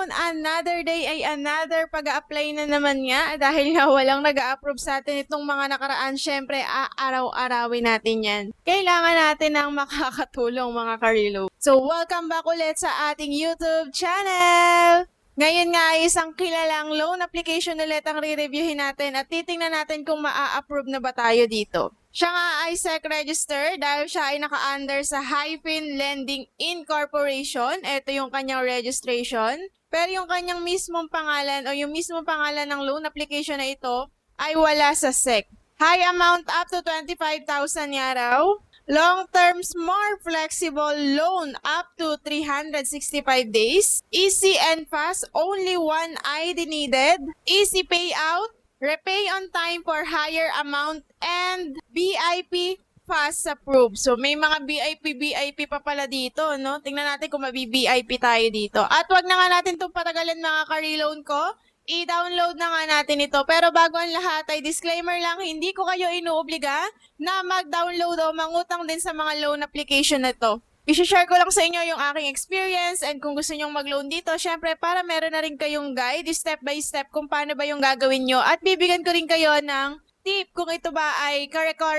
Loan, another day ay another pag-a-apply na naman nga dahil nga walang nag-a-approve sa atin itong mga nakaraan. Syempre, aaraw-arawin natin yan. Kailangan natin ng makakatulong mga ka-reload. So, welcome back ulit sa ating YouTube channel! Ngayon nga ay isang kilalang loan application ulit ang re-reviewin natin at titingnan natin kung maa-approve na ba tayo dito. Siya nga ay SEC register dahil siya ay naka-under sa Hyphen Lending Incorporation. Ito yung kanyang registration. Pero yung kanyang mismong pangalan o yung mismong pangalan ng loan application na ito ay wala sa SEC. High amount up to 25,000 nga raw. Long terms, more flexible loan up to 365 days. Easy and fast, only one ID needed. Easy payout. Repay on time for higher amount and VIP fast approve. So may mga VIP pa pala dito, no? Tingnan natin kung mabi-VIP tayo dito. At wag na nga natin itong patagalin mga ka-reloan ko. I-download na nga natin ito. Pero bago ang lahat ay disclaimer lang, hindi ko kayo inuobliga na mag-download o mangutang din sa mga loan application na to. I-share ko lang sa inyo yung aking experience and kung gusto nyong mag-loan dito, syempre para meron na rin kayong guide, step by step kung paano ba yung gagawin nyo at bibigyan ko rin kayo ng tip kung ito ba ay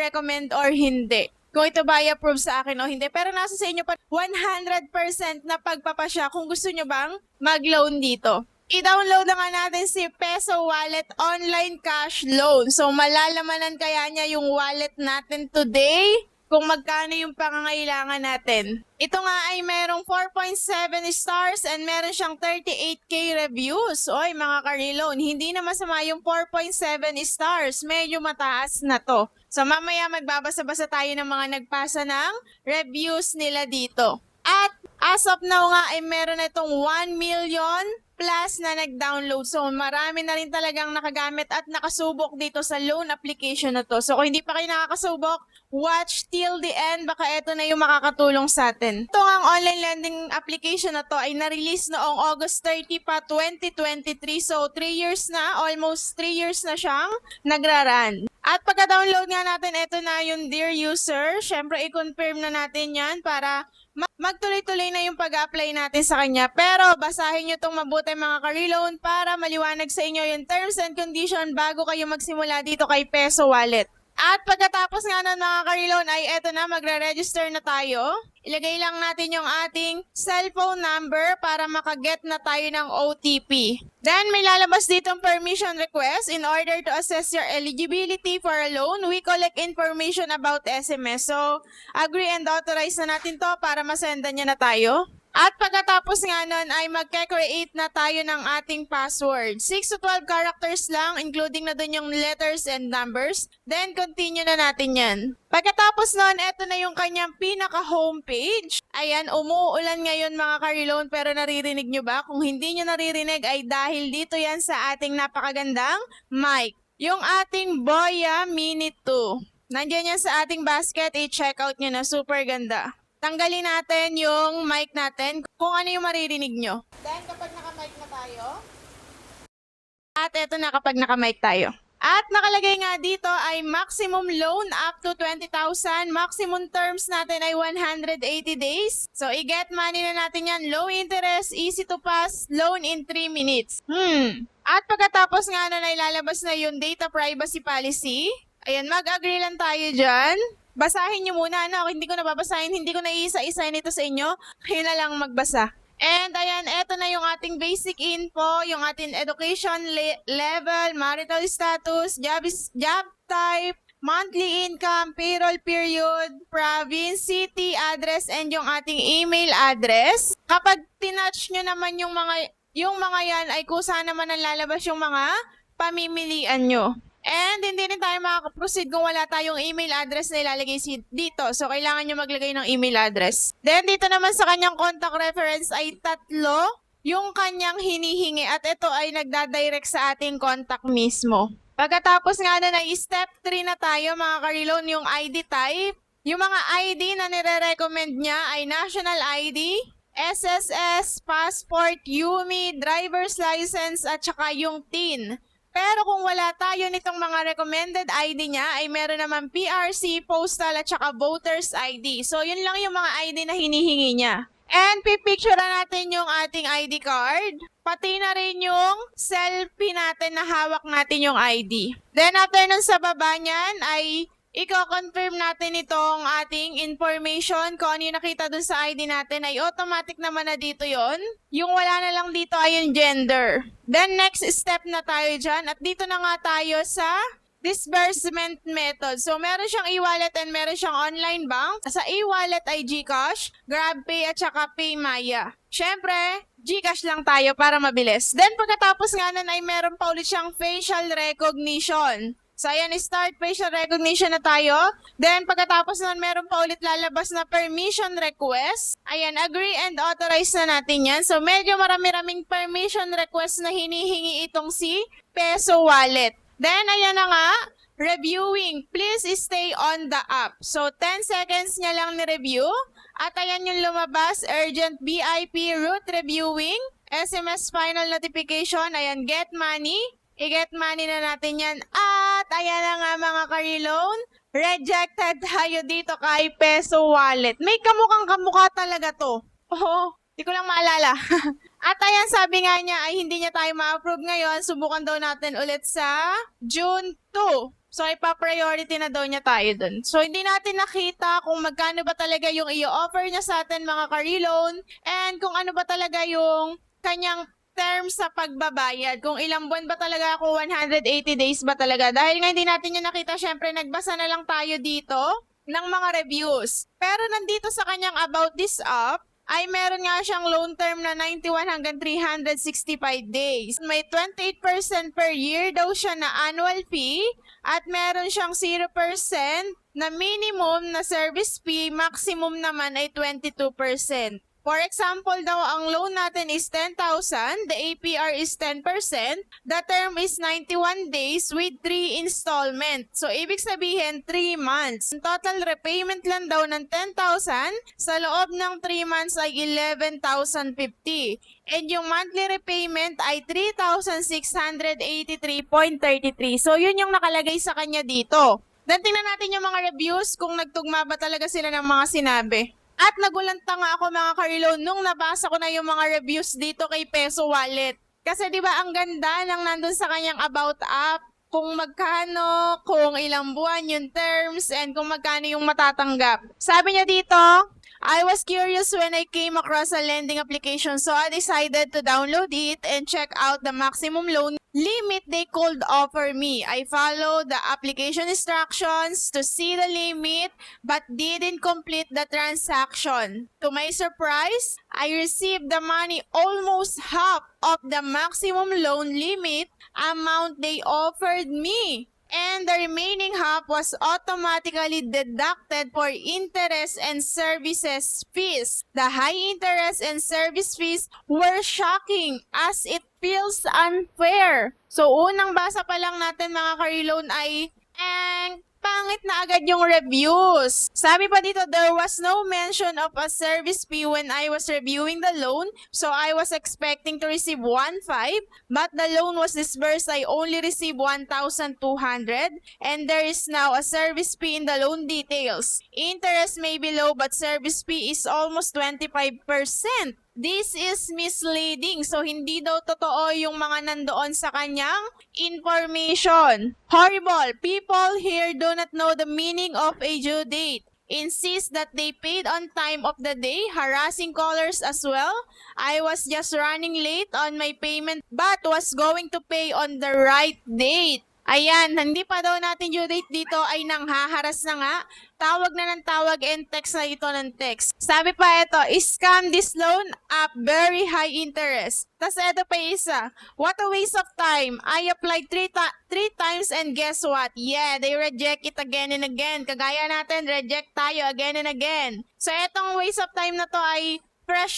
recommend or hindi. Kung ito ba ay approve sa akin o hindi. Pero nasa sa inyo pa 100% na pagpapasya kung gusto nyo bang mag-loan dito. I-download na nga natin si Peso Wallet Online Cash Loan. So malalamanan kaya niya yung wallet natin today kung magkano yung pangangailangan natin. Ito nga ay merong 4.7 stars and meron siyang 38k reviews. Oy mga ka-reloan, hindi na masama yung 4.7 stars. Medyo mataas na to. So mamaya magbabasa-basa tayo ng mga nagpasa ng reviews nila dito. At as of now nga ay meron na itong 1 million plus na nag-download. So, marami na rin talagang nakagamit at nakasubok dito sa loan application na to. So, kung hindi pa kayo nakakasubok, watch till the end. Baka ito na yung makakatulong sa atin. Ito ang online lending application na to ay na-release noong August 30 pa, 2023. So, 3 years na, almost 3 years na siyang nagraran. At pagka-download nga natin, ito na yung Dear User. Syempre, i-confirm na natin yan para magtuloy-tuloy na yung pag-apply natin sa kanya. Pero basahin nyo itong mabuti mga ka-reloan para maliwanag sa inyo yung terms and condition bago kayo magsimula dito kay Peso Wallet. At pagkatapos nga nun mga ka-reloan ay eto na, magre-register na tayo. Ilagay lang natin yung ating cellphone number para makaget na tayo ng OTP. Then may lalabas ditong permission request. In order to assess your eligibility for a loan, we collect information about SMS. So, agree and authorize na natin to para masendan niya na tayo. At pagkatapos nga nun ay magka-create na tayo ng ating password. 6 to 12 characters lang, including na dun yung letters and numbers. Then, continue na natin yan. Pagkatapos nun, eto na yung kanyang pinaka-homepage. Ayan, umuulan ngayon mga ka-reloan pero naririnig nyo ba? Kung hindi nyo naririnig ay dahil dito yan sa ating napakagandang mic. Yung ating Boya Mini 2. Nandiyan yan sa ating basket, i-check out nyo na, super ganda. Tanggalin natin yung mic natin kung ano yung maririnig nyo. Then, kapag naka-mic na tayo. At eto na kapag naka-mic tayo. At nakalagay nga dito ay maximum loan up to 20,000. Maximum terms natin ay 180 days. So, i-get money na natin yan. Low interest, easy to pass, loan in 3 minutes. At pagkatapos nga na ilalabas na yung data privacy policy. Ayan, mag-agree lang tayo dyan. Basahin nyo muna, no? Hindi ko nababasahin, hindi ko na iisa-isa nito sa inyo. Kayo na lang magbasa. And ayan, eto na yung ating basic info, yung ating education level, marital status, job type, monthly income, payroll period, province, city, address, and yung ating email address. Kapag tinouch nyo naman yung mga yan, ay kusa naman ang lalabas yung mga pamimilian nyo. And hindi rin tayo makaka-proceed kung wala tayong email address na ilalagay dito. So, kailangan nyo maglagay ng email address. Then, dito naman sa kanyang contact reference ay 3 yung kanyang hinihingi. At ito ay nagdadirect sa ating contact mismo. Pagkatapos nga na step 3 na tayo, mga ka-reloan, yung ID type. Yung mga ID na nire-recommend niya ay national ID, SSS, passport, UMI, driver's license, at saka yung TIN. Pero kung wala tayo nitong mga recommended ID niya, ay meron naman PRC, postal, at saka voters ID. So, yun lang yung mga ID na hinihingi niya. And pipicture natin yung ating ID card. Pati na rin yung selfie natin na hawak natin yung ID. Then after nun sa baba niyan ay i-confirm natin itong ating information kung ano yung nakita dun sa ID natin ay automatic naman na dito yon. Yung wala na lang dito ay yung gender. Then next step na tayo dyan at dito na nga tayo sa disbursement method. So, meron siyang e-wallet and meron siyang online bank. Sa e-wallet ay GCash, GrabPay at saka PayMaya. Syempre, GCash lang tayo para mabilis. Then, pagkatapos nga nun ay meron pa ulit siyang facial recognition. So, ayan, start facial recognition na tayo. Then, pagkatapos nun, meron pa ulit lalabas na permission request. Ayan, agree and authorize na natin yan. So, medyo marami-raming permission request na hinihingi itong si Peso Wallet. Then, ayan na nga, reviewing. Please stay on the app. So, 10 seconds niya lang ni-review. At ayan yung lumabas, urgent VIP route reviewing, SMS final notification, ayan, get money. I-get money na natin yan. At ayan na nga mga ka-reloan, rejected tayo dito kay Peso Wallet. May kamukhang kamukha talaga to. Oo. Di ko lang maalala. At ayan, sabi nga niya ay hindi niya tayo ma-approve ngayon. Subukan daw natin ulit sa June 2. So, ipa-priority na daw niya tayo dun. So, hindi natin nakita kung magkano ba talaga yung i-offer niya sa atin mga ka-reloan and kung ano ba talaga yung kanyang terms sa pagbabayad. Kung ilang buwan ba talaga ako, 180 days ba talaga. Dahil nga hindi natin yung nakita, syempre nagbasa na lang tayo dito ng mga reviews. Pero nandito sa kanyang about this app, ay meron nga siyang loan term na 91 hanggang 365 days. May 28% per year daw siya na annual fee at meron siyang 0% na minimum na service fee, maximum naman ay 22%. For example daw, ang loan natin is 10,000, the APR is 10%, the term is 91 days with 3 installment. So, ibig sabihin, 3 months. Total repayment lang daw ng 10,000, sa loob ng 3 months ay 11,050. And yung monthly repayment ay 3,683.33. So, yun yung nakalagay sa kanya dito. Then, tingnan natin yung mga reviews kung nagtugma ba talaga sila ng mga sinabi. At nagulanta nga ako mga ka-reloan nung nabasa ko na yung mga reviews dito kay Peso Wallet. Kasi di ba ang ganda ng nandun sa kanyang about app, kung magkano, kung ilang buwan yung terms, and kung magkano yung matatanggap. Sabi niya dito, I was curious when I came across a lending application, so I decided to download it and check out the maximum loan limit they could offer me. I followed the application instructions to see the limit but didn't complete the transaction. To my surprise, I received the money almost half of the maximum loan limit amount they offered me. And the remaining half was automatically deducted for interest and services fees. The high interest and service fees were shocking as it feels unfair. So, unang basa pa lang natin mga ka-reloan ay pangit na agad yung reviews. Sabi pa dito, there was no mention of a service fee when I was reviewing the loan, so I was expecting to receive 1,500, but the loan was disbursed, I only received 1,200, and there is now a service fee in the loan details. Interest may be low, but service fee is almost 25%. This is misleading. So, hindi daw totoo yung mga nandoon sa kanyang information. Horrible. People here do not know the meaning of a due date. Insist that they paid on time of the day, harassing callers as well. I was just running late on my payment but was going to pay on the right date. Ayan, hindi pa daw natin due date dito ay nanghaharas na nga. Tawag na ng tawag and text na ito ng text. Sabi pa ito, scam this loan at very high interest. Tapos ito pa isa, what a waste of time. I applied three times and guess what? Yeah, they reject it again and again. Kagaya natin, reject tayo again and again. So itong waste of time na to ay fresh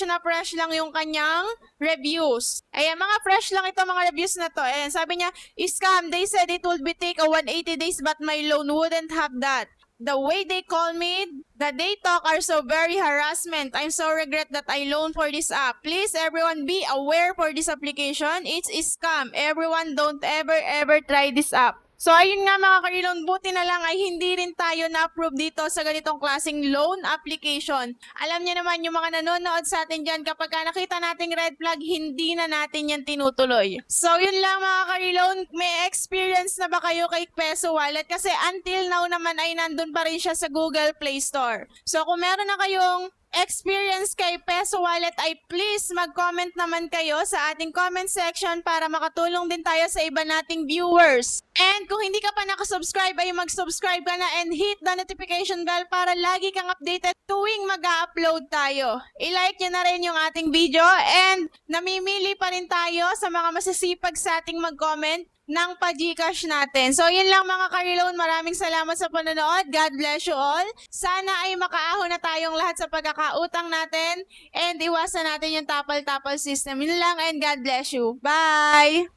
lang yung kanyang reviews. Ayan, mga fresh lang ito mga reviews na to. Ayan, sabi niya, scam, they said it would be take a 180 days but my loan wouldn't have that. The way they call me, the they talk are so very harassment. I'm so regret that I loan for this app. Please everyone be aware for this application. It's a scam. Everyone don't ever try this app. So ayun nga mga karilon, buti na lang ay hindi rin tayo na-approve dito sa ganitong klaseng loan application. Alam niyo naman yung mga nanonood sa atin dyan, kapag nakita nating red flag, hindi na natin yan tinutuloy. So yun lang mga karilon, may experience na ba kayo kay Peso Wallet? Kasi until now naman ay nandun pa rin siya sa Google Play Store. So kung meron na kayong experience kay Peso Wallet ay please mag-comment naman kayo sa ating comment section para makatulong din tayo sa iba nating viewers. And kung hindi ka pa nakasubscribe ay mag-subscribe ka na and hit the notification bell para lagi kang updated tuwing mag-upload tayo. I-like nyo na rin yung ating video and namimili pa rin tayo sa mga masisipag sa ating mag-comment ng pa-Gcash natin. So, yun lang mga karilon. Maraming salamat sa panonood. God bless you all. Sana ay makaahon na tayong lahat sa pagkakautang natin and iwasan natin yung tapal-tapal system. Yun lang and God bless you. Bye!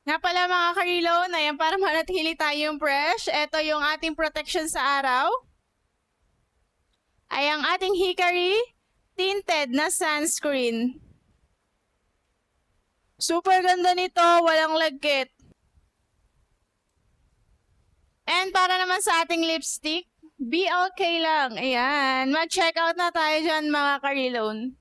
Nga pala mga karilon, ayan para manatili tayong fresh. Ito yung ating protection sa araw. Ay ang ating Hikari tinted na sunscreen. Super ganda nito, walang lagkit. And para naman sa ating lipstick, BLK lang. Ayan, mag-check out na tayo dyan mga karilon.